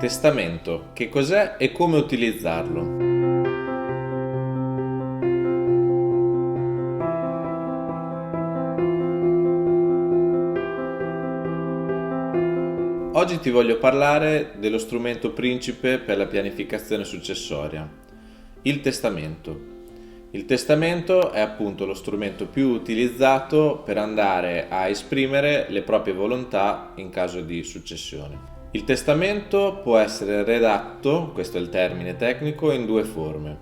Testamento, che cos'è e come utilizzarlo? Oggi ti voglio parlare dello strumento principe per la pianificazione successoria, il testamento. Il testamento è appunto lo strumento più utilizzato per andare a esprimere le proprie volontà in caso di successione. Il testamento può essere redatto, questo è il termine tecnico, in due forme.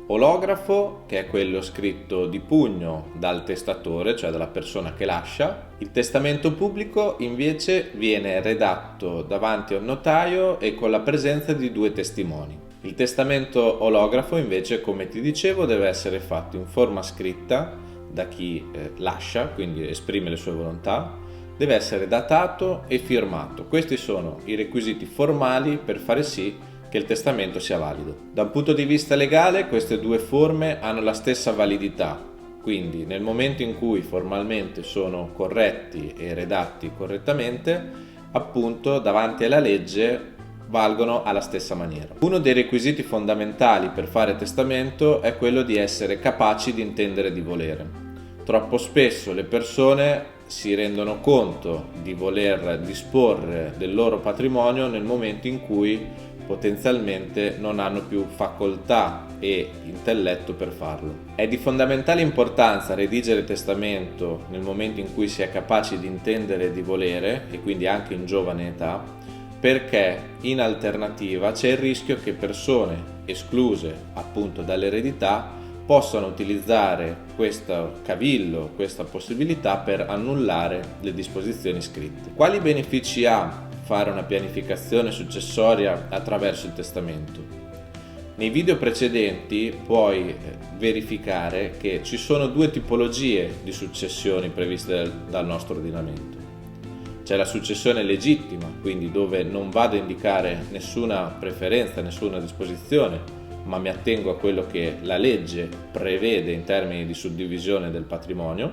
Olografo, che è quello scritto di pugno dal testatore, cioè dalla persona che lascia. Il testamento pubblico invece viene redatto davanti a un notaio e con la presenza di due testimoni. Il testamento olografo invece, come ti dicevo, deve essere fatto in forma scritta da chi lascia, quindi esprime le sue volontà, deve essere datato e firmato. Questi sono i requisiti formali per fare sì che il testamento sia valido. Da un punto di vista legale, queste due forme hanno la stessa validità, quindi nel momento in cui formalmente sono corretti e redatti correttamente, appunto davanti alla legge valgono alla stessa maniera. Uno dei requisiti fondamentali per fare testamento è quello di essere capaci di intendere e di volere. Troppo spesso le persone si rendono conto di voler disporre del loro patrimonio nel momento in cui potenzialmente non hanno più facoltà e intelletto per farlo. È di fondamentale importanza redigere il testamento nel momento in cui si è capaci di intendere e di volere, e quindi anche in giovane età, perché in alternativa c'è il rischio che persone escluse appunto dall'eredità possano utilizzare questo cavillo, questa possibilità per annullare le disposizioni scritte. Quali benefici ha fare una pianificazione successoria attraverso il testamento? Nei video precedenti puoi verificare che ci sono due tipologie di successioni previste dal nostro ordinamento. C'è la successione legittima, quindi dove non vado a indicare nessuna preferenza, nessuna disposizione, ma mi attengo a quello che la legge prevede in termini di suddivisione del patrimonio.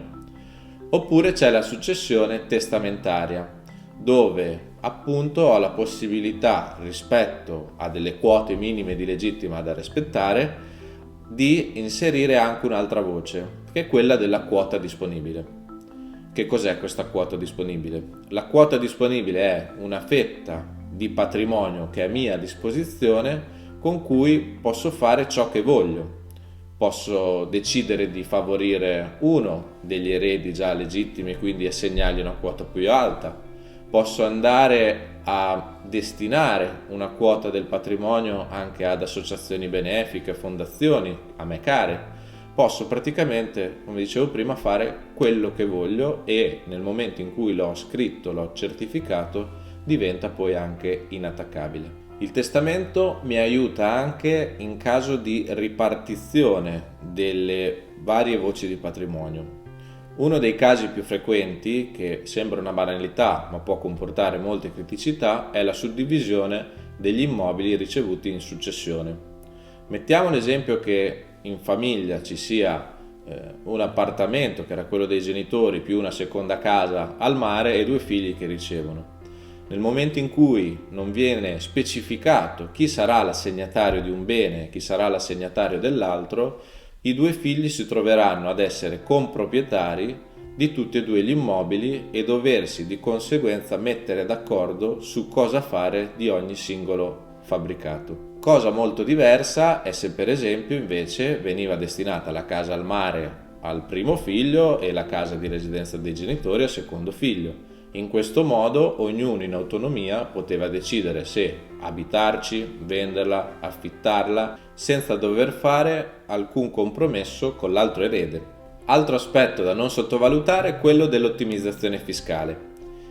Oppure c'è la successione testamentaria, dove appunto ho la possibilità, rispetto a delle quote minime di legittima da rispettare, di inserire anche un'altra voce, che è quella della quota disponibile. Che cos'è questa quota disponibile? La quota disponibile è una fetta di patrimonio che è a mia disposizione con cui posso fare ciò che voglio. Posso decidere di favorire uno degli eredi già legittimi, quindi assegnargli una quota più alta. Posso andare a destinare una quota del patrimonio anche ad associazioni benefiche, fondazioni, a me care. Posso praticamente, come dicevo prima, fare quello che voglio e nel momento in cui l'ho scritto, l'ho certificato, diventa poi anche inattaccabile. Il testamento mi aiuta anche in caso di ripartizione delle varie voci di patrimonio. Uno dei casi più frequenti, che sembra una banalità ma può comportare molte criticità, è la suddivisione degli immobili ricevuti in successione. Mettiamo l'esempio che in famiglia ci sia un appartamento che era quello dei genitori più una seconda casa al mare e due figli che ricevono. Nel momento in cui non viene specificato chi sarà l'assegnatario di un bene e chi sarà l'assegnatario dell'altro, i due figli si troveranno ad essere comproprietari di tutti e due gli immobili e doversi di conseguenza mettere d'accordo su cosa fare di ogni singolo fabbricato. Cosa molto diversa è se per esempio invece veniva destinata la casa al mare al primo figlio e la casa di residenza dei genitori al secondo figlio. In questo modo ognuno in autonomia poteva decidere se abitarci, venderla, affittarla, senza dover fare alcun compromesso con l'altro erede. Altro aspetto da non sottovalutare è quello dell'ottimizzazione fiscale.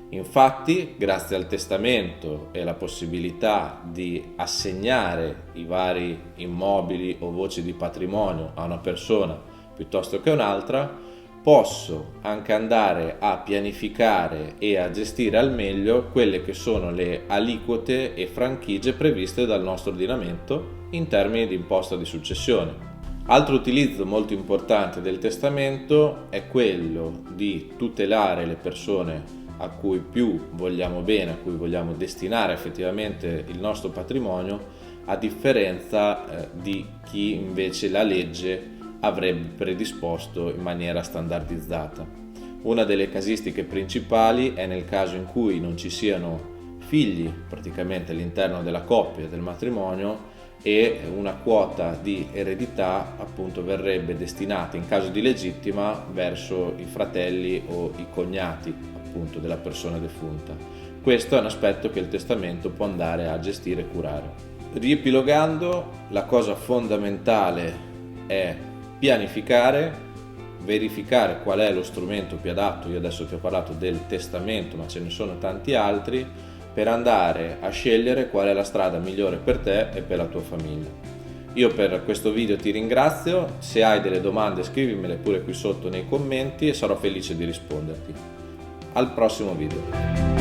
Infatti, grazie al testamento e alla possibilità di assegnare i vari immobili o voci di patrimonio a una persona piuttosto che un'altra, posso anche andare a pianificare e a gestire al meglio quelle che sono le aliquote e franchigie previste dal nostro ordinamento in termini di imposta di successione. Altro utilizzo molto importante del testamento è quello di tutelare le persone a cui più vogliamo bene, a cui vogliamo destinare effettivamente il nostro patrimonio, a differenza di chi invece la legge avrebbe predisposto in maniera standardizzata. Una delle casistiche principali è nel caso in cui non ci siano figli praticamente all'interno della coppia, del matrimonio, e una quota di eredità appunto verrebbe destinata in caso di legittima verso i fratelli o i cognati appunto della persona defunta. Questo è un aspetto che il testamento può andare a gestire e curare. Riepilogando, la cosa fondamentale è pianificare, verificare qual è lo strumento più adatto. Io adesso ti ho parlato del testamento, ma ce ne sono tanti altri, per andare a scegliere qual è la strada migliore per te e per la tua famiglia. Io per questo video ti ringrazio, se hai delle domande scrivimele pure qui sotto nei commenti e sarò felice di risponderti. Al prossimo video.